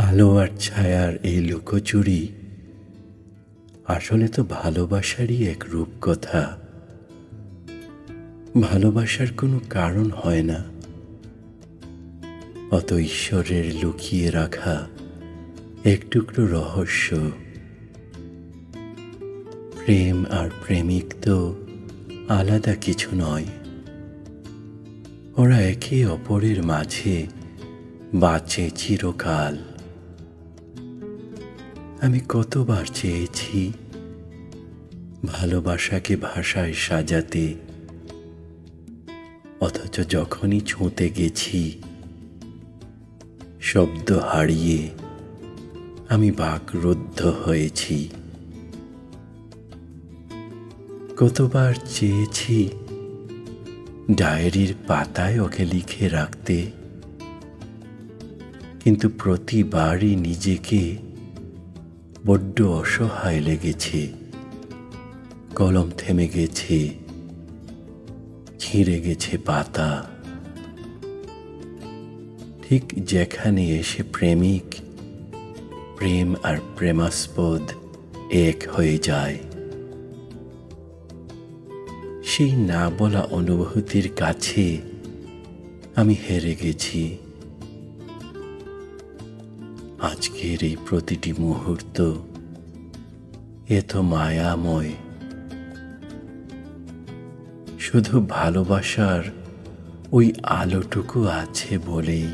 আলো আর ছায়ার এই লুকোচুরি আসলে তো ভালোবাসারই এক রূপকথা। ভালোবাসার কোনো কারণ হয় না, অত ঈশ্বরের লুকিয়ে রাখা এক টুকরো রহস্য। প্রেম আর প্রেমিক তো আলাদা কিছু নয়, ওরা একে অপরের মাঝে বাঁচে চিরকাল। আমি কতবার চেয়েছি ভালোবাসাকে ভাষায় সাজাতে, অথচ যখনই ছুঁতে গেছি শব্দ হারিয়ে আমি বাকরুদ্ধ হয়েছি। কতবার চেয়েছি ডায়েরির পাতায় ওকে লিখে রাখতে, কিন্তু প্রতিবারই নিজেকে বড্ড অসহায় লেগেছে। কলম থেমে গেছে, ছিঁড়ে গেছে পাতা। ঠিক যেখানে এসে প্রেমিক, প্রেম আর প্রেমাস্পদ এক হয়ে যায়, সেই না বলা অনুভূতির কাছে আমি হেরে গেছি। আজকের এই প্রতিটি মুহূর্ত এত মায়াময়, শুধু ভালোবাসার ওই আলোটুকু আছে বলেই।